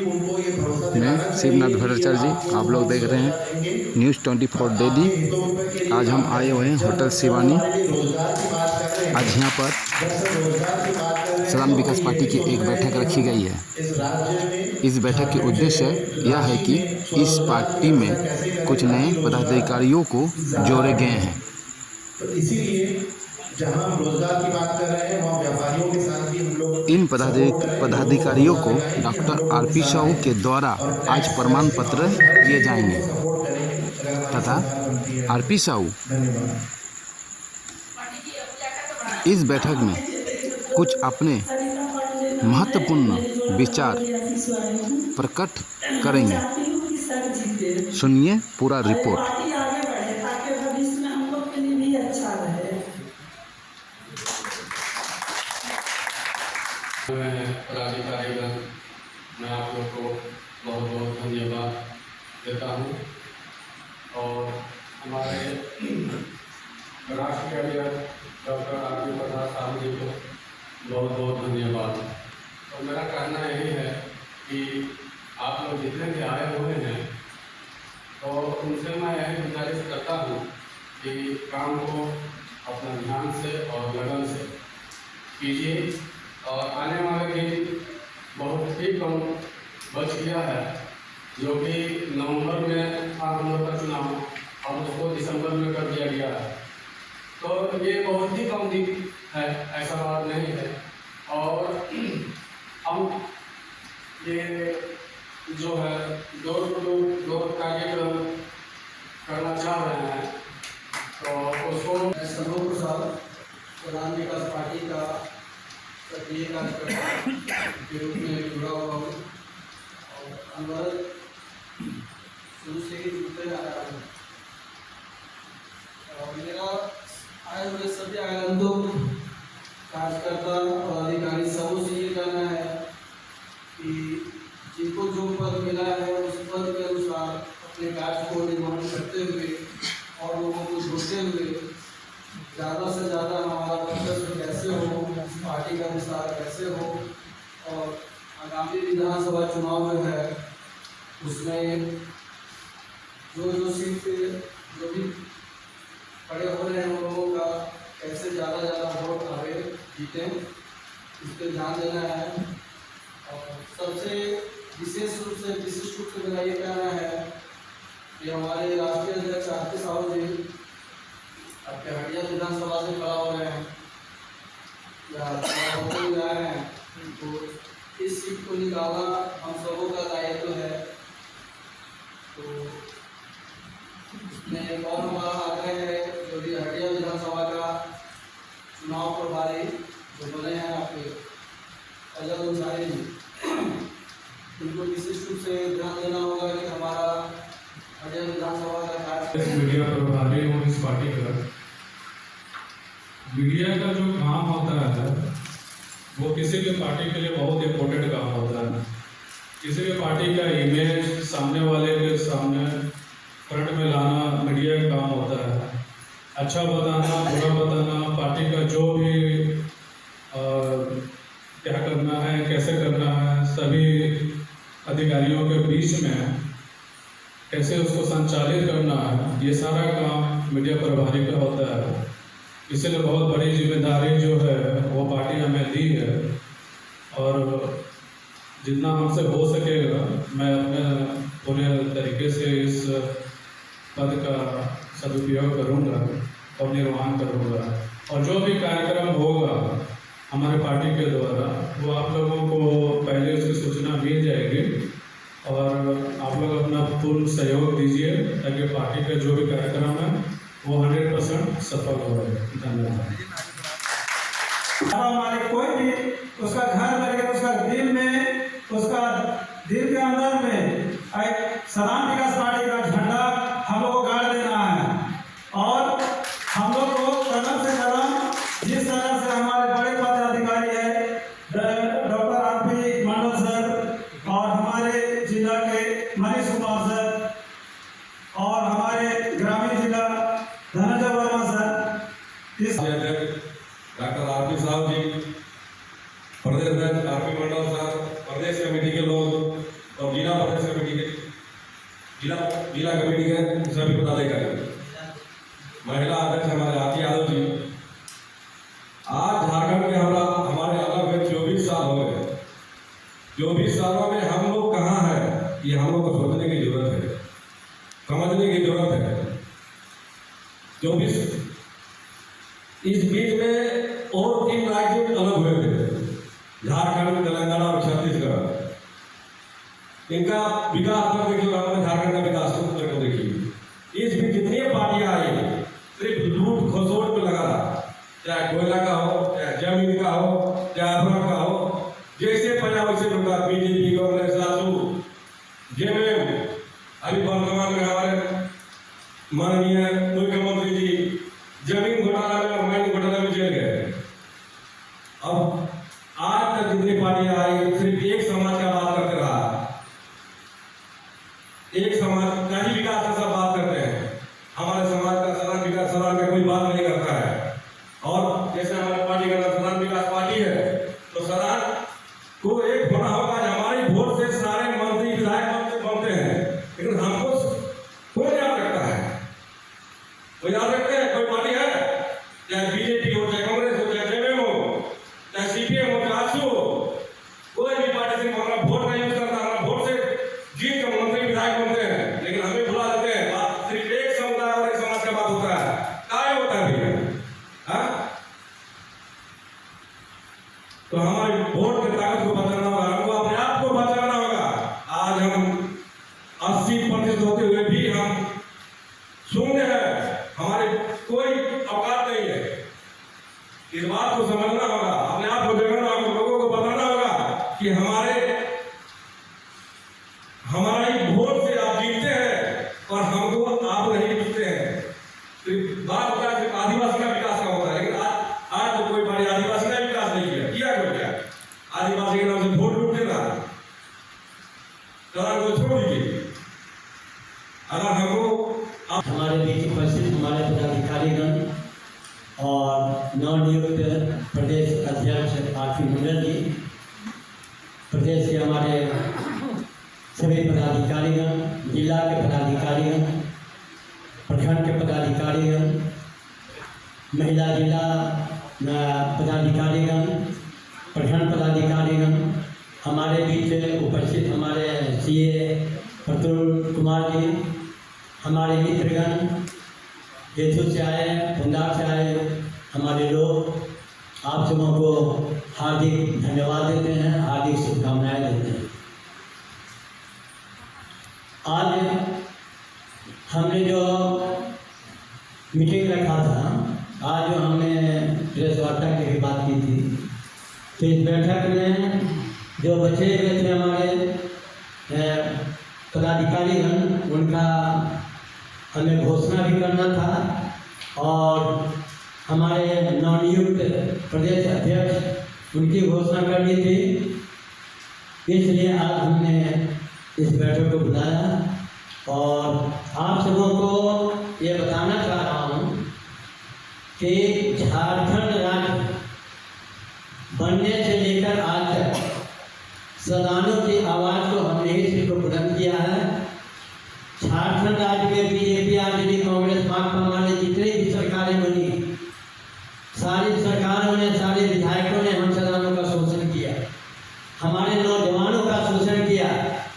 मैं शिवनाथ भट्टाचार्य जी, आप लोग देख रहे हैं न्यूज़ 24 डेली। आज हम आए हुए हैं होटल शिवानी। आज यहाँ पर सदान विकास पार्टी की एक बैठक रखी गई है। इस बैठक के उद्देश्य यह है कि इस पार्टी में कुछ नए पदाधिकारियों को जोड़े गए हैं। तो इसीलिए जहां हम रोजगार की बात कर रहे हैं वहाँ व्यापारियों के साथ भी हम लोग इन पदाधिकारियों को डॉक्टर आरपी साहू के द्वारा आज प्रमाण पत्र दिए जाएंगे तथा आरपी साहू इस बैठक में कुछ अपने महत्वपूर्ण विचार प्रकट करेंगे। सुनिए पूरा रिपोर्ट। पदाधिकारीगण, मैं आप लोग को बहुत बहुत धन्यवाद देता हूँ और हमारे राष्ट्रीय अध्यक्ष डॉक्टर आरपी साहू जी को बहुत बहुत धन्यवाद। तो मेरा कहना यही है कि आप लोग जितने भी आए हुए हैं तो उनसे मैं यही गुजारिश करता हूँ कि काम को अपना ध्यान से और लगन से कीजिए और आने वाले दिन बहुत ही कम बच गया है, जो कि नवंबर में था हम लोग का चुनाव और उसको दिसंबर में कर दिया गया है। तो ये बहुत ही कम दिन है, ऐसा बात नहीं है। और हम ये जो है डोर टू डोर कार्यक्रम करना चाह रहे हैं, तो उसको संभव प्रसाद सदान विकास पार्टी का सक्रिय कार्यकर्ता के रूप में जुड़ा हुआ हूँ और अनवरत शुरू से ही जुड़ते आ रहा हूँ। और मेरा आए हुए सभी आगंतुक कार्यकर्ता और अधिकारी सबों से ये कहना है कि जिनको जो पद मिला है उस पद के अनुसार अपने कार्य को निर्वहन करते हुए और लोगों को जोड़ते हुए ज़्यादा से ज़्यादा हमारा वर्चस्व कैसे हो, पार्टी का विस्तार कैसे हो और आगामी विधानसभा चुनाव जो है उसमें जो सीट जो भी खड़े हो रहे हैं उन लोगों का कैसे ज़्यादा वोट आवे जीतें, इस पर ध्यान देना है। और सबसे विशिष्ट रूप से मेरा ये कहना है कि हमारे राष्ट्रीय अध्यक्ष आरपी साहू जी आपके हटिया विधानसभा से खड़ा हो रहे हैं या होते हुए आए हैं, तो इस सीट को निकालना हम सबों का दायित्व है। तो इसमें एक और हमारा आग्रह है, जो भी हटिया विधानसभा का चुनाव प्रभारी जो बने हैं आपके अजय अंसारी जी, उनको विशिष्ट रूप से ध्यान देना होगा कि हमारा हटिया विधानसभा का कार्य मीडिया प्रभारी हूँ इस पार्टी का। मीडिया का जो काम होता है वो किसी भी पार्टी के लिए बहुत इम्पोर्टेंट काम होता है। किसी भी पार्टी का इमेज सामने वाले के सामने फ्रंट में लाना मीडिया का काम होता है। अच्छा बताना, बुरा बताना, पार्टी का जो भी क्या करना है, कैसे करना है, सभी अधिकारियों के बीच में कैसे उसको संचालित करना है, ये सारा काम मीडिया प्रभारी का होता है। इसलिए बहुत बड़ी जिम्मेदारी जो है वो पार्टी हमें दी है और जितना हमसे हो सकेगा मैं अपने पूरे तरीके से इस पद का सदुपयोग करूंगा और निर्वहन करूंगा। और जो भी कार्यक्रम होगा हमारे पार्टी के द्वारा वो आप लोगों को पहले उसकी सूचना मिल जाएगी और आप लोग अपना पूर्ण सहयोग दीजिए ताकि पार्टी का जो भी कार्यक्रम है वो 100% सफल हो रहे। धन्यवाद। हमारे कोई भी उसका घर लगे, उसका दिल के अंदर में सदान विकास पार्टी का झंडा हम लोग को गाड़ देना है और हम लोग को कदम से कदम जिस तरह से हमारे बड़े पदाधिकारी है डॉक्टर आरपी मंडल सर और हमारे जिला के मनीष कुमार सर और हमारे ग्रामीण जिला धनंजय वर्मा सर, इस डॉक्टर आरपी साहब जी, प्रदेश अध्यक्ष आरपी मंडल सर, प्रदेश कमेटी के लोग, और जिला प्रदेश कमेटी के जिला कमेटी के सभी पदाधिकारी, महिला अध्यक्ष हमारे आती यादव जी। आज झारखंड के हमारे अलग हुए 24 साल हो गए। 24 सालों में हम लोग कहाँ हैं, ये हम लोग को सोचने की जरूरत है, समझने की जरूरत है। 24 इस बीच में और 3 राज्य अलग हुए थे, झारखंड, तेलंगाना और छत्तीसगढ़। इनका विकास कर देखिए, आपने झारखंड का विकास को देखिए। इस बीच जितनी पार्टियां आई सिर्फ लूट खसोट पे लगा था, चाहे कोयला का हो, चाहे जमीन का हो, चाहे अफरा का हो, जैसे पड़ा वैसे लूटा। बीजेपी, कांग्रेस, आजू जेएमएम, अभी वर्तमान में हमारे माननीय मुख्यमंत्री जी जमीन घोटाला में और माइनिंग घोटाला में जेल गए। अब आज तक जितनी पार्टियां आई सिर्फ एक समाज का बात करते रहा, एक समाज का ही विकास का सब बात करते हैं। हमारे समाज का सदन विकास सदन का कोई बात नहीं करता है। और जैसे हमारे पार्टी का सदन विकास पार्टी है, तो सदन को एक होना होगा। हमारी वोट से सारे मंत्री विधायक बनते हैं, लेकिन हमको कौन याद रखता है? कोई याद रखते हैं? कोई पार्टी है, चाहे बीजेपी हो, चाहे कांग्रेस हो, चाहे जेएमएम हो, चाहे सीपीएम हो, चाहे आजसू हो, कोई भी पार्टी से हमारा वोट नहीं यूज करता। हमारा वोट से जीत कर मंत्री विधायक बनते हैं, लेकिन हमें भुला देते हैं। बात सिर्फ एक समुदाय और एक समाज का बात होता है। क्या होता है भैया? तो हमारे वोट की ताकत को बचाना होगा, हमको अपने आप को बचाना होगा। आज हम 80% होते हुए भी हम शून्य है, हमारे कोई औकात नहीं है। इस बात को समझना होगा, अपने आप को जगाना होगा, लोगों को बताना होगा कि हमारी वोट से आप जीतते हैं और हमको आप नहीं जीतते हैं। सिर्फ बात होता है सिर्फ आदिवासी का विकास का होता है, लेकिन आज तो कोई बड़ी आदिवासी का विकास नहीं किया क्या? आदिवासी के नाम से वोट लूट देना, को छोड़ दीजिए। अगर हमको हमारे बीच उपस्थित हमारे पदाधिकारीगण और नवनियुक्त प्रदेश अध्यक्ष आरपी मंडल जी, प्रदेश के हमारे सभी पदाधिकारीगण, जिला के पदाधिकारीगण, प्रखंड के पदाधिकारीगण, महिला जिला पदाधिकारीगण, प्रखंड पदाधिकारीगण, हमारे बीच उपस्थित हमारे सीए प्रतुल कुमार जी, हमारे मित्रगण जेठू से आए, पंजाब से आए हमारे लोग, आप सबों को हार्दिक धन्यवाद देते हैं, हार्दिक शुभकामनाएं देते हैं। आज हमने जो मीटिंग रखा था, आज जो हमने प्रेस वार्ता की भी बात की थी, तो इस बैठक में जो बचे हुए थे हमारे पदाधिकारीगण, उनका हमें घोषणा भी करना था और हमारे नवनियुक्त प्रदेश अध्यक्ष उनकी घोषणा करनी थी। इसलिए आज हमने इस बैठक को बुलाया और आप सबों को ये बताना चाह रहा हूँ कि झारखंड राज्य बनने से लेकर आज तक सदानों की आवाज़ को हमने ही सिर्फ बुलंद किया है। झारखंड राज्य में बीजेपी, आरजेडी, कांग्रेस, माकपा माने जितनी भी सरकारें बनी, सारी सरकारों ने, सारे विधायकों ने हम सदानों का शोषण किया, हमारे नौजवानों का शोषण किया।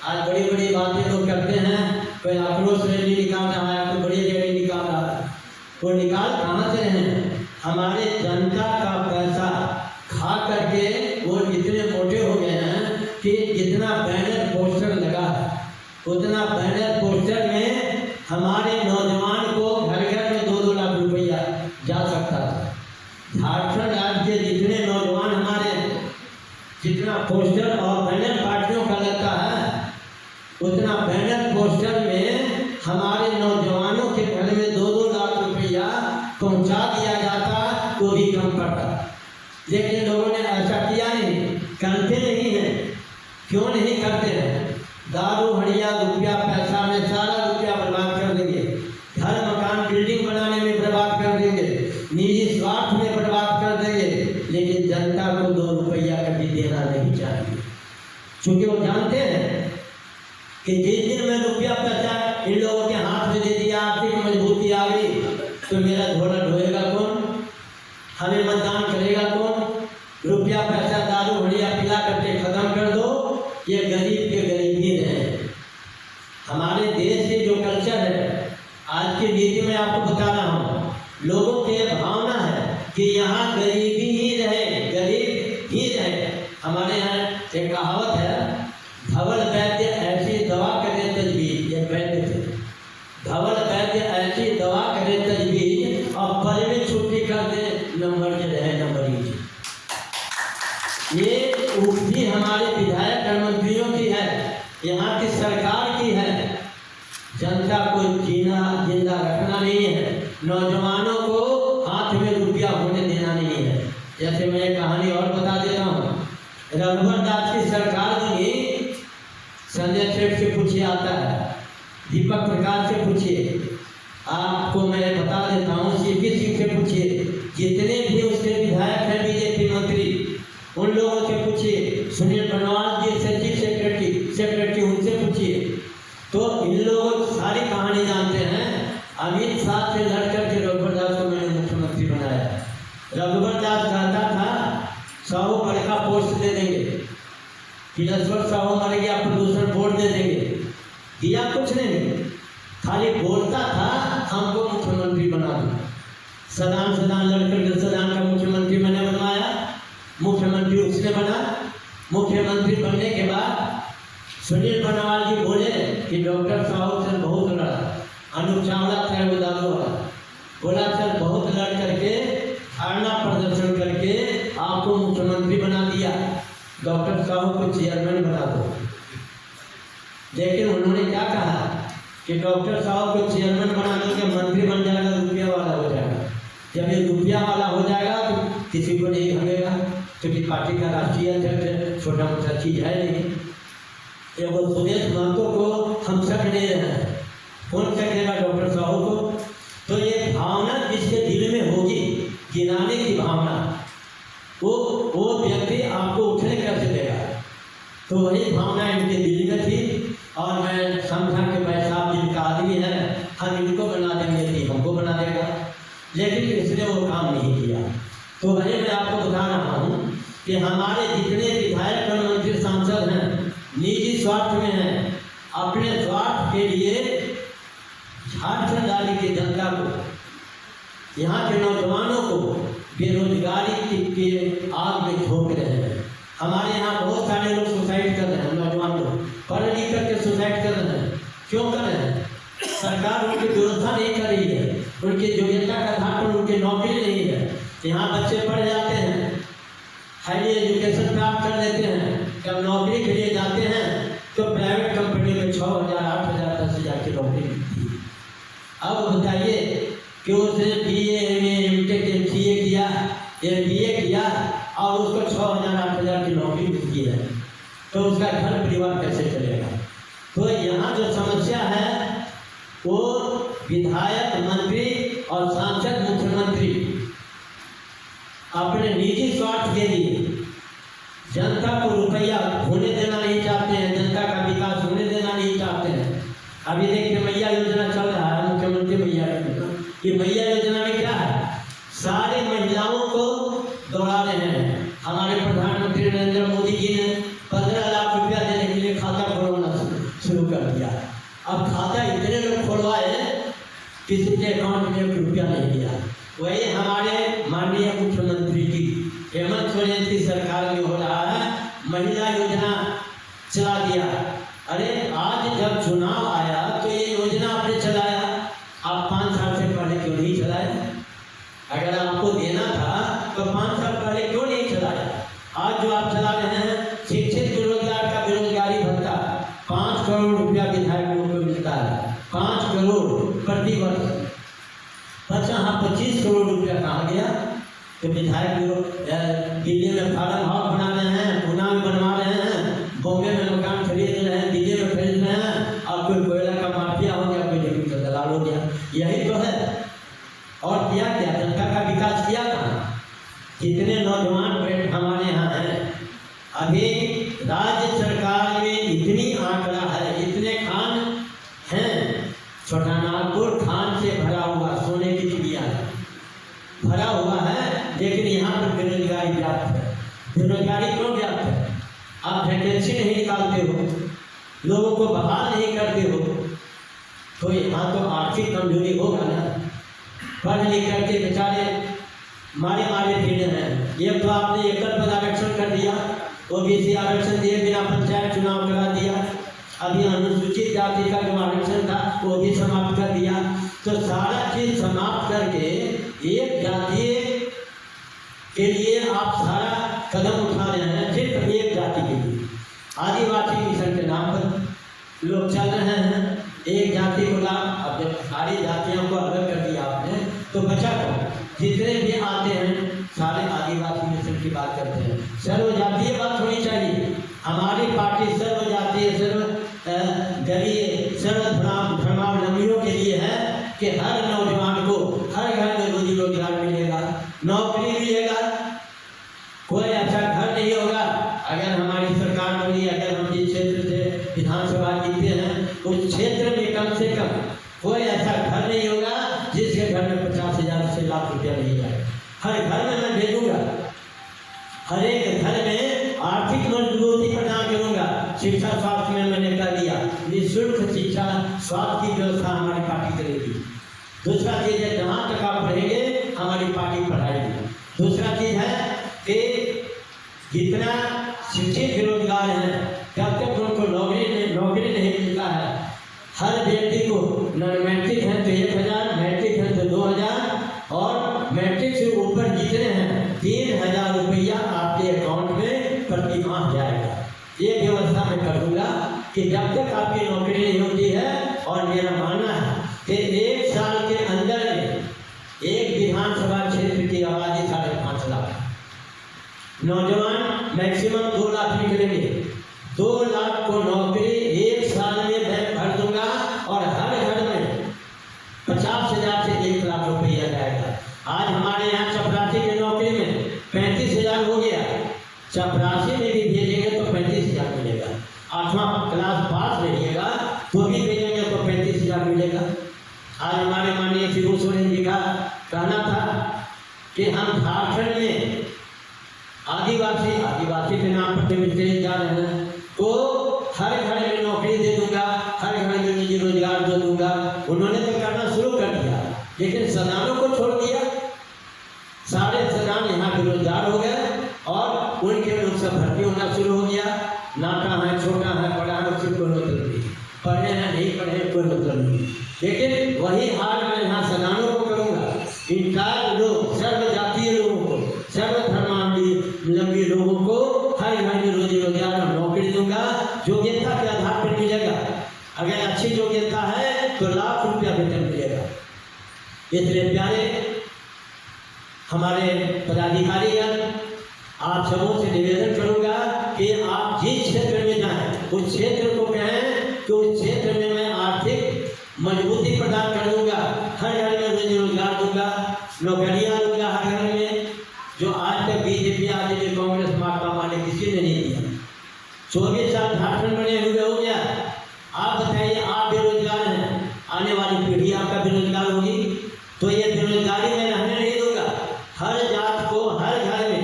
आज बड़ी बड़ी बातें लोग करते हैं, कोई आक्रोश रैली निकाल रहा है, कोई बड़ी रैली निकाल रहा है, वो निकाल कहाँ से रहे हैं? हमारे जनता का पैसा खा करके वो इतने मोटे हो गए हैं कि जितना बैनर पोस्टर लगा है, उतना बैनर पोस्टर में हमारे नौजवान को घर घर में 2-2 लाख रुपया जा सकता था। झारखंड राज्य के जितने नौजवान हमारे, जितना पोस्टर और बैनर पार्टियों का लगता है, उतना बैनर पोस्टर में हमारे नौजवानों के घर में 2-2 लाख रुपया पहुंचा दिया जाता, वो भी कम पड़ता। लेकिन लोगों ने ऐसा किया नहीं, करते नहीं हैं। क्यों नहीं करते हैं? दारू हड़िया रुपया पैसा में सारा रुपया बर्बाद कर देंगे, घर मकान बिल्डिंग बनाने में बर्बाद कर देंगे, निजी स्वार्थ में बर्बाद कर देंगे, लेकिन जनता को 2 रुपया कभी देना नहीं चाहिए। क्योंकि वो जानते हैं कि जिस दिन मैं रुपया पैसा इन लोगों के हाथ में दे दिया, आर्थिक मजबूती आ गई, तो मेरा झोला ढोएगा कौन, हमें मतदान करेगा कौन? रुपया पैसा दारू हड़िया पिला करके खत्म कर दो, ये गरीब के गरीब ही रहे। हमारे देश के जो कल्चर है, आज की नीति में आपको बता रहा हूँ, लोगों के भावना है कि यहाँ गरीबी ही रहे, गरीब ही रहे। हमारे यहाँ एक कहावत है, धवल वैद्य ऐसी दवा करे तजवीज, ये वैद्य थे, धवल वैद्य ऐसी दवा करे तजवीज और पल में छुट्टी कर दे, नंबर के रहे नंबर ही। ये उक्ति हमारे विधायक और मंत्रियों की है, यहाँ की सरकार की है। जनता को जीना जिंदा रखना नहीं है, नौजवानों को हाथ में रुपया होने देना नहीं है। जैसे मैं एक कहानी और बता देता हूँ, रघुवर दास की सरकार बनी, संजय सेठ से पूछिए आता है, दीपक प्रकाश से पूछिए, आपको मैं बता देता हूँ, सीपी सिंह से पूछिए, जितने भी उसके विधायक हैं बीजेपी मंत्री, उन लोगों से पूछिए, सुनील बनवाल जी सचिव सेक्रेटरी उनसे पूछिए, तो इन लोगों सारी कहानी जानते हैं। अमित शाह से लड़ करके रघुवर दास को मैंने मुख्यमंत्री बनाया। रघुवर दास कहता था साहू बड़का पोस्ट दे देंगे, किलेश्वर साहू मर गया प्रदूषण बोर्ड दे देंगे, दिया कुछ नहीं, खाली बोलता था हमको मुख्यमंत्री बना दो। सदान लड़कर सदान का मुख्यमंत्री मैंने बनवाया, मुख्यमंत्री उसने बना। मुख्यमंत्री बनने के बाद सुनील बनवाल जी बोले कि डॉक्टर साहू सर बहुत लड़ा, अनूप चावला था वो दादू वाला, बोला सर बहुत लड़ करके धरना प्रदर्शन करके आपको मुख्यमंत्री बना दिया, डॉक्टर साहू को चेयरमैन बना दो। लेकिन उन्होंने क्या कहा कि डॉक्टर साहब को चेयरमैन बना दो, कि मंत्री बन जाएगा, रुपया वाला हो जाएगा। जब ये रुपया वाला हो जाएगा तो किसी को नहीं भागेगा, क्योंकि पार्टी का राष्ट्रीय अध्यक्ष छोटा मोटा चीज है नहीं। ये वो सुरेश महतो को हम सक नहीं रहे हैं, कौन सकेगा डॉक्टर साहू को? तो ये भावना जिसके दिल में होगी, गिराने की भावना, वो व्यक्ति आपको उठने कैसे देगा? तो वही भावना इनके दिल में थी, और मैं समझा कि भाई साहब जिनका आदमी है, हम इनको बना देंगे कि हमको बना देगा, लेकिन इसने वो काम नहीं किया। तो वही मैं आपको बता रहा हूँ कि हमारे जितने विधायक और मंत्री सांसद हैं, निजी स्वार्थ में हैं, अपने स्वार्थ के लिए झारखंड राज्य की जनता को, यहाँ के नौजवानों को बेरोजगारी के आग में झोंक रहे हैं। हमारे यहाँ बहुत सारे लोग सुसाइड कर रहे हैं, नौजवान लोग पढ़ लिख करके सुसाइड कर रहे हैं। क्यों कर रहे हैं? सरकार उनकी व्यवस्था नहीं कर रही है, उनकी योग्यता के आधार पर उनकी नौकरी नहीं है। यहाँ बच्चे पढ़ जाते हैं, हाईली एजुकेशन प्राप्त कर लेते हैं, जब नौकरी के लिए जाते हैं तो प्राइवेट कंपनी में 6,000, 8,000, 10,000 की नौकरी मिलती है। अब बताइए कि उसने BA, MA, MTech, MCA किया, MBA किया और उसको 6,000, 8,000 की नौकरी मिलती है, तो उसका घर परिवार कैसे चलेगा? तो यहाँ जो समस्या है वो विधायक, मंत्री और सांसद, मुख्यमंत्री अपने निजी स्वार्थ के लिए जनता को रुपया होने देना नहीं चाहते हैं, जनता का विकास होने देना नहीं चाहते हैं। अभी देखिए मैया योजना चल रहा है, मुख्यमंत्री मैया योजना। ये मैया योजना में क्या है? सारे महिलाओं को दौड़ा रहे हैं। हमारे प्रधानमंत्री नरेंद्र मोदी जी ने 15 लाख रुपया देने के लिए खाता खोलना शुरू कर दिया। अब खाता इतने लोग खोलवाए, किसी के अकाउंट में 1 रुपया नहीं दिया। वही हमारे माननीय मुख्यमंत्री की हेमंत सोरेन की सरकार में हो रहा है, महिला योजना चला दिया। अरे आज जब चुनाव आया तो ये योजना आपने चलाया, आप 5 साल से पहले क्यों नहीं चलाया? अगर आपको देना था तो 5 साल पहले क्यों नहीं चलाया? आज जो आप चला रहे हैं शिक्षित बेरोजगार का बेरोजगारी भत्ता 5 करोड़ रुपया विधायकों को मिलता है, 5 करोड़ प्रति वर्ष। अच्छा हाँ, 25 करोड़ रुपया कहाँ गया? तो विधायक लोग दिल्ली में फार्म हाउस बना रहे हैं, पूना में बनवा रहे हैं, बॉम्बे में मकान खरीद रहे हैं, दिल्ली में खरीद रहे हैं, और कोई कोयला का माफिया हो गया, कोई जमीन का दलाल हो गया। यही तो है। और किया क्या? जनता का विकास किया कहाँ? कितने नौजवान हमारे यहाँ हैं, अभी राज्य सरकार में इतनी आंकड़ा है, इतने छोटा नागपुर खान से भरा हुआ सोने की चिड़िया है, भरा हुआ है, लेकिन यहाँ पर बेरोजगारी व्याप्त है। बेरोजगारी क्यों व्याप्त है? आप वैकेंसी नहीं निकालते हो, लोगों को बहाल नहीं करते हो, तो यहाँ तो आर्थिक कमजोरी होगा ना। पढ़ लिख करके बेचारे मारे फिरे हैं। एक तो आपने एकल पद आरक्षण कर दिया, ओबीसी आरक्षण दिए बिना पंचायत चुनाव करा दिया, अभी अनुसूचित जाति का जो आरक्षण था वो भी समाप्त कर दिया। तो सारा चीज समाप्त करके एक जाति के लिए आप सारा कदम उठा रहे हैं, सिर्फ एक जाति के लिए। आदिवासी मिशन के नाम पर लोग चल रहे हैं, एक जाति को लाभ। अब जब सारी जातियों को अलग कर दिया आपने तो बचा कौन? जितने भी आते हैं सारे आदिवासी मिशन की बात करते हैं। सर्वजातीय बात होनी चाहिए। हमारी पार्टी सर्वजातीय धर्मावलंबियों के लिए है कि हर नौजवान को हर घर में रोजी रोजगार मिलेगा, नौकरी मिलेगा, कोई ऐसा घर नहीं होगा। अगर हमारी सरकार बनी, अगर हम जिस क्षेत्र से विधानसभा जीतते हैं उस क्षेत्र में कम से कम कोई ऐसा घर नहीं होगा जिसके घर में 50,000 से लाख रुपया नहीं जाए। हर घर में मैं भेजूंगा, हर एक घर में आर्थिक मजबूती प्रदान करूंगा। शिक्षा स्वास्थ्य में मैंने कर दिया, निःशुल्क शिक्षा स्वास्थ्य की व्यवस्था हमारी पार्टी करेगी। दूसरा चीज है, जहाँ तक आप पढ़ेंगे हमारी पार्टी पढ़ाएगी। दूसरा चीज है कि जितना शिक्षित बेरोजगार हैं तब तक उनको नौकरी नहीं मिलता है। हर व्यक्ति को मैट्रिक है तो 1,000, मैट्रिक है तो 2,000 और मैट्रिक से ऊपर जितने हैं 3,000 रुपया आपके अकाउंट में प्रति माह जाएगा। ये व्यवस्था मैं करूँगा कि जब तक आपकी नौकरी नहीं होती है। और मेरा मानना है कि 1 साल के अंदर में एक विधानसभा क्षेत्र की आबादी 5.5 लाख, नौजवान मैक्सिमम 2 लाख निकलेंगे। 2 लाख को नौकरी 1 साल में मैं भर दूंगा और हर घर में 50,000 से 1 लाख रुपया जाएगा। आज हमारे यहाँ चपरासी की नौकरी में 35,000 हो गया, चपरासी में भी भेजेंगे तो 35,000 मिलेगा। 8वां क्लास पास रहिएगा तो भी भेजेंगे तो 35,000 मिलेगा। आज हमारे माननीय शिबू सोरेन जी का कहना था कि हम झारखंड में आदिवासी के नाम पर मिलते जा रहे हैं, तो हर घर में नौकरी दे दूंगा, हर घर में निजी रोजगार दे दूंगा। उन्होंने तो करना शुरू कर दिया, लेकिन सदानों को छोड़ दिया। सारे सदान यहाँ बेरोजगार हो गए और उनके लोग सब भर्ती होना शुरू हो गया। नाटा है, छोटा है, बड़ा है, उससे कोई मतलब नहीं, पढ़े हैं नहीं पढ़े कोई मतलब नहीं। लेकिन वही हाल मैं यहाँ सदानों को करूँगा। इंटायर लोग, सर्वजातीय लोगों को, सर्वधर्मावलंबी लोगों को हर घर में रोजी रोजगार और नौकरी दूंगा। योग्यता के आधार पर मिलेगा। अगर अच्छी योग्यता है तो लाख रुपया वेतन मिलेगा। इसलिए प्यारे हमारे पदाधिकारीगण, आप सबों से निवेदन करूंगा कि आप जिस क्षेत्र में जाएं उस क्षेत्र को कहें कि उस क्षेत्र में मैं आर्थिक मजबूती प्रदान कर दूंगा, हर घर में रोजी रोजगार दूंगा, नौकरियां दूंगा हर घर में। जो आज तक बीजेपी, आज भी कांग्रेस, माकपा वाले किसी ने नहीं दिया। 24 साल झारखंड बने हुए हो गया। आप बताइए, आप बेरोजगार हैं, आने वाली पीढ़ी आपका बेरोजगार होगी, तो ये बेरोजगारी में रहने नहीं दूंगा। हर जात को हर घर में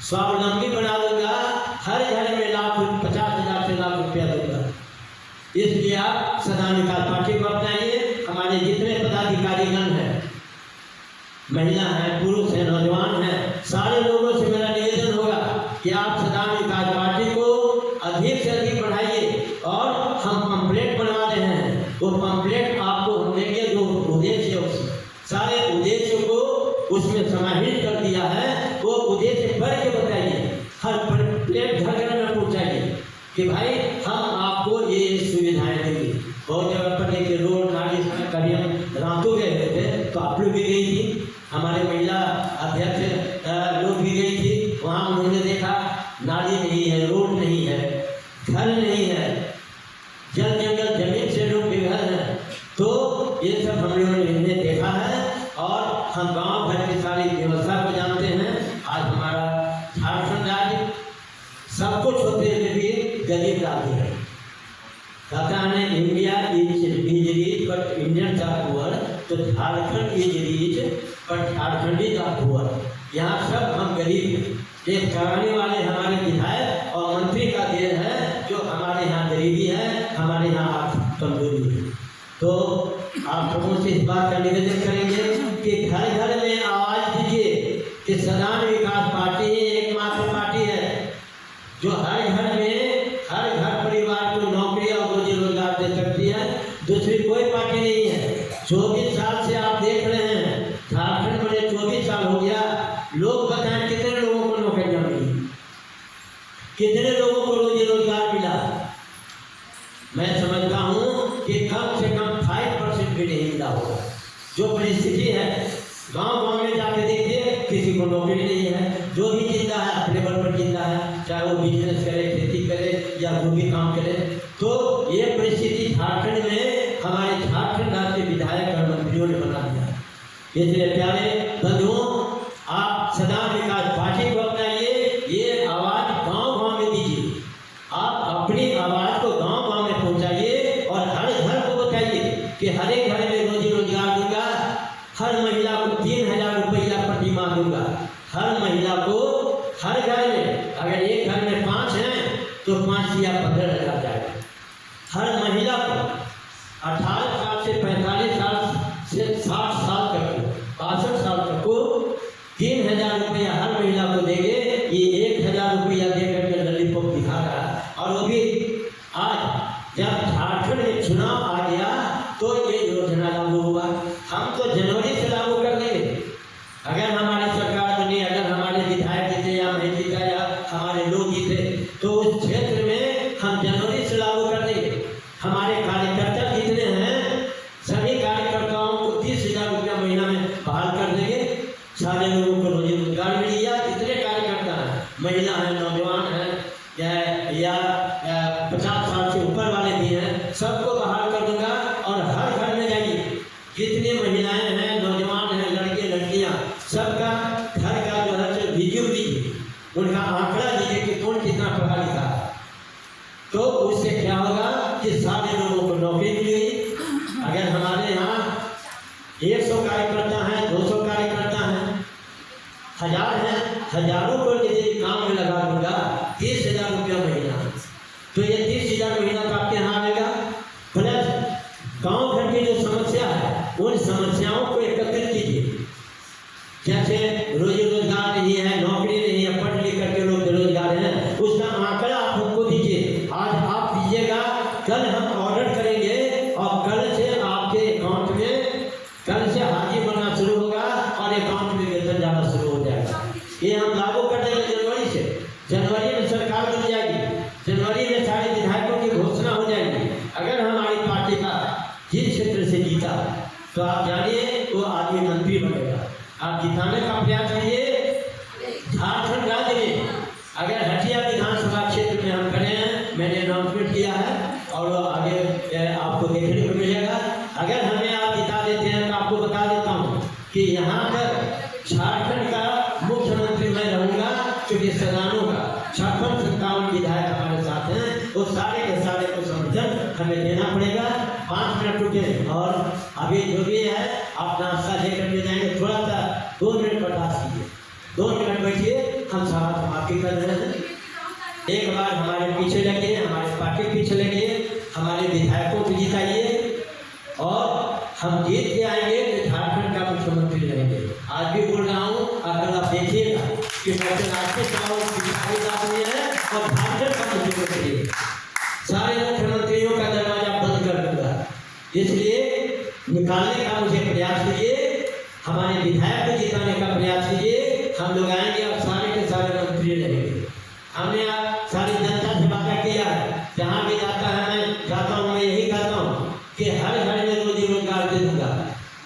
स्वावलंबी बना दूंगा, हर घर में 50,000 से लाख रुपया दूंगा। इसलिए आप सदा विकास पार्टी को अपनाइए। हमारे जितने पदाधिकारीगण हैं, महिला हैं, पुरुष हैं, नौजवान हैं, सारे लोगों से मेरा निवेदन होगा कि आप सदा विकास पार्टी को अधिक से अधिक बढ़ाइए। और हम पंपलेट बनवा रहे हैं, वो पंपलेट आपको हम देंगे, जो उद्देश्य सारे उद्देश्य को उसमें समाहित कर दिया है, वो उद्देश्य पढ़ के बताइए, हर पंपलेट घर घर में पहुँचाइए कि भाई हम आपको ये सुविधाएं देंगे। बहुत जगह पर देखिए रोड नाली कभी हम रातों गए थे तो आप लोग भी गई थी, हमारे महिला अध्यक्ष लोग भी गई थी, वहाँ उन्होंने देखा नाली नहीं है, रोड नहीं है, घर नहीं है, जल जंगल जमीन से लोग बेघर हैं। तो ये सब हम लोगों ने देखा है और हम गांव भर की सारी व्यवस्था को जानते हैं। आज हमारा झारखंड राज्य सब कुछ होते हुए भी गरीब राज्य है। कहता है इंडिया इज रीच बट तो Jharkhand is rich but Jharkhand is poor. यहाँ सब हम गरीब हैं। ये कराने वाले हमारे विधायक और मंत्री का देन है, जो हमारे यहाँ गरीबी है, हमारे यहाँ आर्थिक कमजोरी है। तो आप लोगों से इस बात का निवेदन करेंगे कि घर घर में आवाज दीजिए कि सदान विकास पार्टी ही एकमात्र पार्टी है जो हर घर में, हर घर परिवार को नौकरी और रोजी रोजगार दे सकती है। दूसरी कोई पार्टी नहीं है। 24 साल से आप देख रहे हैं, झारखंड में 24 साल हो गया। लोग बताएं कितने लोगों को नौकरियां मिली, कितने लोगों को रोजी रोजगार मिला। मैं समझता हूं कि कम से कम 5% भी नहीं मिला होगा। जो परिस्थिति है, गांव गांव में जाके देखिए, किसी को नौकरी नहीं है। जो भी जिंदा है अपने बल पर जिंदा है, चाहे वो बिजनेस करे, खेती करे या जो भी काम करे। तो ये परिस्थिति झारखंड में हमारे झारखंड राज्य के विधायक और मंत्रियों ने बना दिया है। इसलिए प्यारे बंधुओं, आप सदान विकास पार्टी को अपनाइए। ये आवाज गांव गांव में दीजिए। आप अपनी आवाज को गांव गांव में पहुंचाइए और हर घर को बताइए कि हर एक घर में रोजी रोजगार दूंगा। हर महिला को 3000 रुपया प्रति माह दूंगा। हर महिला को हर घर में, अगर एक घर में 5 हैं तो 5 या 15,000 जाएगा। हर महिला को 18 साल से 45 साल से 60 साल तक को, 62 साल तक को 3000 रुपया हर महिला को देंगे। ये 1000 रुपया देकर के लॉलीपॉप दिखा रहा है। और वो भी आज जब झारखंड में चुनाव आ गया तो ये योजना लागू हुआ। हम तो जनवरी से लागू कर देंगे। अगर हमारी सरकार बनी, अगर हमारे विधायक जीते या मैं जीता या हमारे लोग जीते, तो उस क्षेत्र में हम जनवरी से लागू कर देंगे। हमारे कार्यकर्ता जितने हैं, सभी कार्यकर्ताओं को 30,000 रुपया महीना में बहाल कर देंगे। सारे लोगों को रोजी रोजगार मिलेगा। जितने कार्यकर्ता हैं, महिला हैं, नौजवान हैं या 50 साल से ऊपर वाले भी हैं, सबको बहाल कर दूंगा। और हर घर में जाइए, जितनी महिलाएं हैं, नौजवान हैं, लड़के लड़कियां, सबका घर का जो है वीडियो दीजिए, उनका आंकड़ा दीजिए कि कौन कितना पढ़ा लिखा है। तो उससे क्या होगा कि सारे लोगों को नौकरी मिलेगी। अगर हमारे यहाँ 100 कार्यकर्ता हैं, 200 कार्यकर्ता हैं, 1000 हैं, हजारों को यदि काम में लगा दूंगा, 30,000 रुपया महीना, तो ये 30,000 महीना का आपके यहाँ आएगा। प्लस गांव घर की जो समस्या है, उन समस्याओं को एकत्रित कीजिए। जैसे रोजी रोजगार नहीं है, नौकरी नहीं है, पढ़ लिख करके लोग बेरोजगार हैं, उसका आंकड़ा आप हमको दीजिए। आज आप दीजिएगा, कल हम ऑर्डर करेंगे और कल से आपके अकाउंट में, कल से हाजिर बनना शुरू होगा और अकाउंट में वेतन जाना शुरू हो जाएगा। ये हम लागू कर देंगे जनवरी से। जनवरी में सरकार बन जाएगी, जनवरी में सारे विधायकों की घोषणा हो जाएगी। अगर हमारी पार्टी का जिस क्षेत्र से जीता तो आप जानिए वो आदमी मंत्री बनेगा। आप जिताने का प्रयास कीजिए। झारखंड राज्य में अगर हटिया विधानसभा क्षेत्र में हम खड़े हैं, मैंने अनाउंसमेंट किया है और वो आगे आपको देखने को मिलेगा। अगर हमें आप जिता देते हैं तो आपको बता देता हूँ कि यहाँ पर झारखंड का मुख्यमंत्री मैं रहूँगा, क्योंकि सदानों का 56-57 विधायक हमारे साथ हैं। वो सारे के सारे को समर्थन हमें देना पड़ेगा। 5 मिनट रुके और अभी जो भी है आप नाश्ता लेकर के जाएंगे। थोड़ा सा 2 मिनट बर्दाश्त कीजिए, 2 मिनट बैठिए, हम सारा समाप्ति कर रहे हैं। एक बार हमारे पीछे लगिए, हमारे पार्टी के पीछे लगिए, हमारे विधायकों को जिताइए और हम जीत के आएंगे तो झारखंड का मुख्यमंत्री रहेंगे। आज भी बोल रहा हूँ, अगर आप देखिएगा कि राष्ट्रीय चुनाव आदमी है और झारखंड का मुख्यमंत्री है, सारे मुख्यमंत्रियों का दरवाजा बंद कर दूंगा। इसलिए निकालने का मुझे प्रयास कीजिए, हमारे विधायक को जिताने का प्रयास कीजिए। हम लोग आएंगे और सारे के सारे मंत्री रहेंगे। हमने आप सारी जनता से वादा किया है, जहाँ भी जाता है मैं जाता हूँ, मैं यही कहता हूँ कि हर घर में रोजी रोजगार दे दूंगा,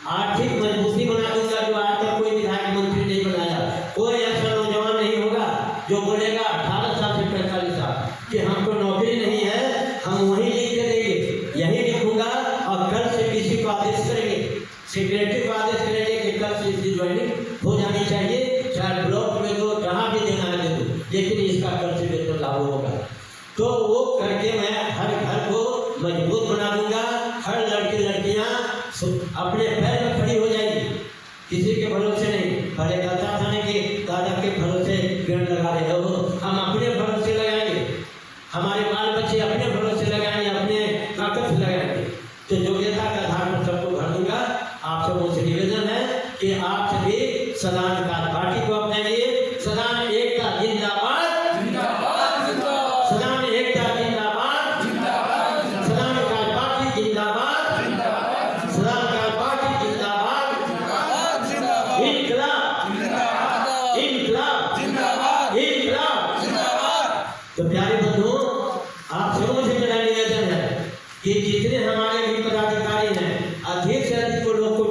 आर्थिक मजबूती बना दूंगा, जो आज तक कोई विधायक मंत्री नहीं बनाया। कोई ऐसा नौजवान नहीं होगा जो बोलेगा 18 साल से 45 साल कि हमको नौकरी नहीं है, हम वही लिख के देंगे, यही लिखूंगा। और कल से किसी को आदेश करेंगे, सेक्रेटरी को आदेश करेंगे कि कल से इसकी ज्वाइनिंग हो जानी चाहिए, चाहे ब्लॉक में दो, जहाँ भी देना है दे दो, लेकिन इसका कल से वेतन लागू होगा। तो वो करके मैं हर घर को मजबूत बना दूंगा। हर लड़के लड़कियां अपने पैर में किसी के भरोसे नहीं। पहले कहता था ना कि दादा के भरोसे पेड़ लगा रहे हो, हम अपने भरोसे लगाएंगे, हमारे बाल बच्चे अपने भरोसे लगाएंगे, अपने ताकत से लगाएंगे। तो योग्यता का आधार पर सबको भर दूंगा। आप सबों से निवेदन है कि आप सभी सदान विकास पार्टी को अपनाइए। सदान एकता जिंदाबाद, सदान एकता जिंदाबाद, सदान विकास पार्टी जिंदाबाद, सदान विकास पार्टी जिंदाबाद, इनकलाब इनकलाब इनकलाब। तो प्यारे बंधुओं, आप सबों से मेरा निवेदन है कि जितने हमारे भी पदाधिकारी हैं, अधिक से अधिक लोग को